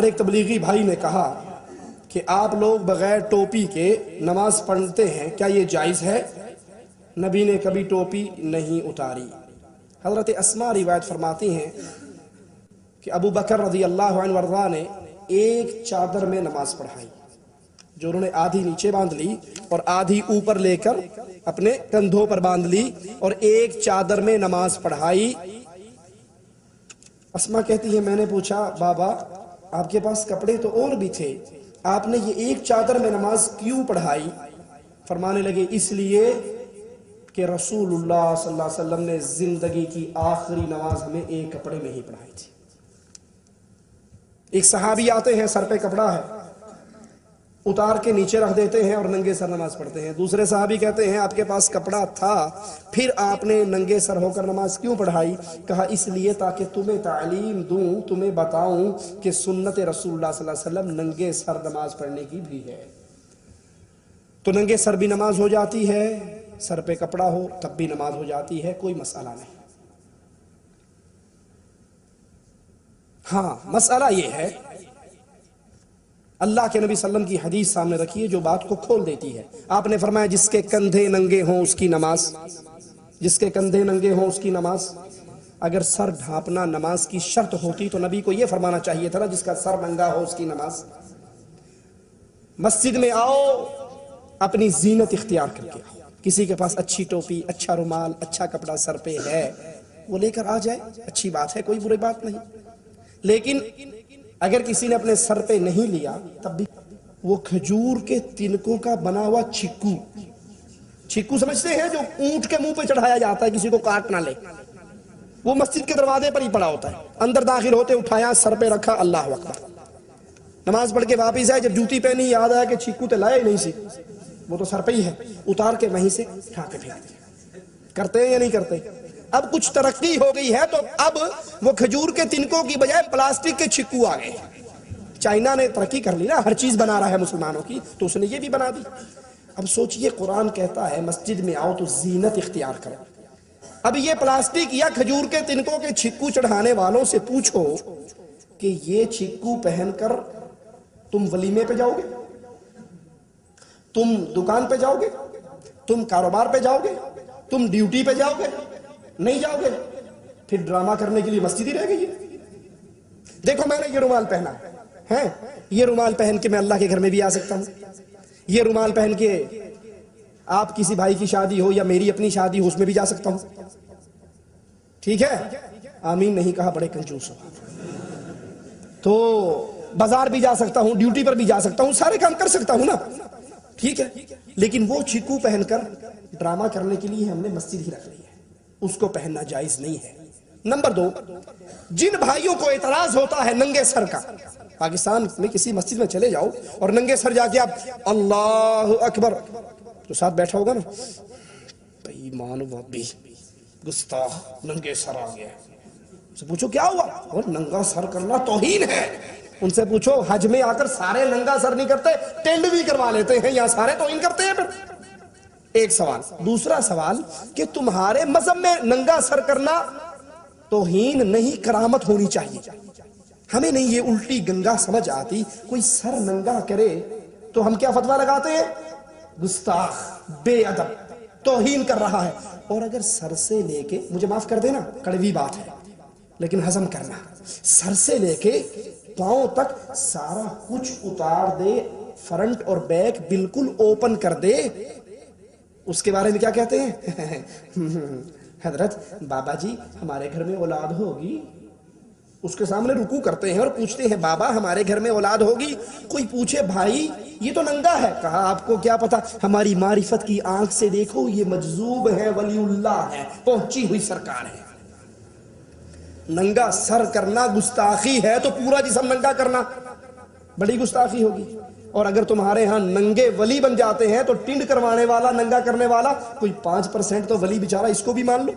ہمارے ایک تبلیغی بھائی نے کہا کہ آپ لوگ بغیر ٹوپی کے نماز پڑھتے ہیں، کیا یہ جائز ہے؟ نبی نے کبھی ٹوپی نہیں اتاری۔ حضرت اسماء روایت فرماتی ہیں کہ ابو بکر رضی اللہ عنہ وارضاہ نے ایک چادر میں نماز پڑھائی، جو انہوں نے آدھی نیچے باندھ لی اور آدھی اوپر لے کر اپنے کندھوں پر باندھ لی اور ایک چادر میں نماز پڑھائی۔ اسماء کہتی ہے میں نے پوچھا بابا آپ کے پاس کپڑے تو اور بھی تھے، آپ نے یہ ایک چادر میں نماز کیوں پڑھائی؟ فرمانے لگے اس لیے کہ رسول اللہ صلی اللہ علیہ وسلم نے زندگی کی آخری نماز ہمیں ایک کپڑے میں ہی پڑھائی تھی۔ ایک صحابی آتے ہیں، سر پہ کپڑا ہے، اتار کے نیچے رکھ دیتے ہیں اور ننگے سر نماز پڑھتے ہیں۔ دوسرے صحابی کہتے ہیں آپ کے پاس کپڑا تھا پھر آپ نے ننگے سر ہو کر نماز کیوں پڑھائی؟ کہا اس لیے تاکہ تمہیں تعلیم دوں، تمہیں بتاؤں کہ سنت رسول اللہ صلی اللہ علیہ وسلم ننگے سر نماز پڑھنے کی بھی ہے۔ تو ننگے سر بھی نماز ہو جاتی ہے، سر پہ کپڑا ہو تب بھی نماز ہو جاتی ہے، کوئی مسئلہ نہیں۔ ہاں مسئلہ یہ ہے، اللہ کے نبی صلی اللہ علیہ وسلم کی حدیث سامنے رکھیے جو بات کو کھول دیتی ہے۔ آپ نے فرمایا جس کے کندھے ننگے ہوں اس کی نماز، جس کے کندھے ننگے ہوں اس کی نماز۔ اگر سر ڈھانپنا نماز کی شرط ہوتی تو نبی کو یہ فرمانا چاہیے تھا نا جس کا سر ننگا ہو اس کی نماز۔ مسجد میں آؤ اپنی زینت اختیار کر کے آؤ، کسی کے پاس اچھی ٹوپی، اچھا رومال، اچھا کپڑا سر پہ ہے وہ لے کر آ جائے، اچھی بات ہے، کوئی بری بات نہیں۔ لیکن اگر کسی نے اپنے سر پہ نہیں لیا تب بھی وہ کھجور کے تنکوں کا بنا ہوا چھکو، چھکو سمجھتے ہیں جو اونٹ کے منہ پہ چڑھایا جاتا ہے کسی کو کاٹ نہ لے، وہ مسجد کے دروازے پر ہی پڑا ہوتا ہے، اندر داخل ہوتے اٹھایا سر پہ رکھا، اللہ اکبر، نماز پڑھ کے واپس آئے، جب جوتی پہنی یاد آیا کہ چھکو تو لائے نہیں سی، وہ تو سر پہ ہی ہے، اتار کے وہیں سے اٹھا کے پھینک دیا۔ کرتے ہیں یا نہیں کرتے؟ اب کچھ ترقی ہو گئی ہے تو اب وہ کھجور کے تنکوں کی بجائے پلاسٹک کے چھکو آ گئے۔ چائنا نے ترقی کر لی نا، ہر چیز بنا رہا ہے مسلمانوں کی، تو اس نے یہ بھی بنا دی۔ اب سوچئے قرآن کہتا ہے مسجد میں آؤ تو زینت اختیار کرو۔ اب یہ پلاسٹک یا کھجور کے تنکوں کے چھکو چڑھانے والوں سے پوچھو کہ یہ چھکو پہن کر تم ولیمے پہ جاؤ گے؟ تم دکان پہ جاؤ گے؟ تم کاروبار پہ جاؤ گے؟ تم ڈیوٹی پہ جاؤ گے؟ نہیں جاؤ گے؟ پھر ڈرامہ کرنے کے لیے مسجد ہی رہ گئی ہے۔ دیکھو میں نے یہ رومال پہنا ہے، یہ رومال پہن کے میں اللہ کے گھر میں بھی آ سکتا ہوں، یہ رومال پہن کے آپ کسی بھائی کی شادی ہو یا میری اپنی شادی ہو اس میں بھی جا سکتا ہوں، ٹھیک ہے؟ آمین نہیں کہا، بڑے کنجوس ہو۔ تو بازار بھی جا سکتا ہوں، ڈیوٹی پر بھی جا سکتا ہوں، سارے کام کر سکتا ہوں نا، ٹھیک ہے؟ لیکن وہ چھکو پہن کر ڈرامہ کرنے کے لیے ہم نے مسجد ہی رکھ لی ہے، اس کو پہننا جائز نہیں ہے۔ نمبر 2، جن بھائیوں کو اعتراض ہوتا ہے ننگے سر کا، پاکستان میں کسی مسجد میں چلے جاؤ اور ننگے سر جا کے آپ اللہ اکبر، جو ساتھ بیٹھا ہوگا نا بے ایمان وابی گستاخ ننگے سر آ گیا، ان سے پوچھو کیا ہوا؟ اور ننگا سر کرنا توہین ہے۔ ان سے پوچھو حج میں آ کر سارے ننگا سر نہیں کرتے، ٹینڈ بھی کروا لیتے ہیں، یہاں سارے توہین کرتے ہیں۔ پھر ایک سوال۔ دوسرا سوال کہ تمہارے مذہب میں ننگا سر کرنا توہین نہیں، کرامت ہونی چاہیے۔ ہمیں نہیں یہ الٹی گنگا سمجھ آتی، کوئی سر ننگا کرے تو ہم کیا فتویٰ لگاتے ہیں؟ گستاخ، بے ادب، توہین کر رہا ہے۔ اور اگر سر سے لے کے، مجھے معاف کر دینا کڑوی بات ہے لیکن ہضم کرنا، سر سے لے کے پاؤں تک سارا کچھ اتار دے، فرنٹ اور بیک بالکل اوپن کر دے، اس کے بارے میں کیا کہتے ہیں؟ حضرت بابا جی ہمارے گھر میں اولاد ہوگی، اس کے سامنے رکوع کرتے ہیں اور پوچھتے ہیں بابا ہمارے گھر میں اولاد ہوگی، کوئی پوچھے بھائی یہ تو ننگا ہے، کہا آپ کو کیا پتا، ہماری معرفت کی آنکھ سے دیکھو یہ مجذوب ہے، ولی اللہ ہے، پہنچی ہوئی سرکار ہے۔ ننگا سر کرنا گستاخی ہے تو پورا جسم ننگا کرنا بڑی گستاخی ہوگی۔ اور اگر تمہارے ہاں ننگے ولی بن جاتے ہیں تو ٹنڈ کروانے والا، ننگا کرنے والا کوئی 5% تو ولی بیچارہ اس کو بھی مان لو۔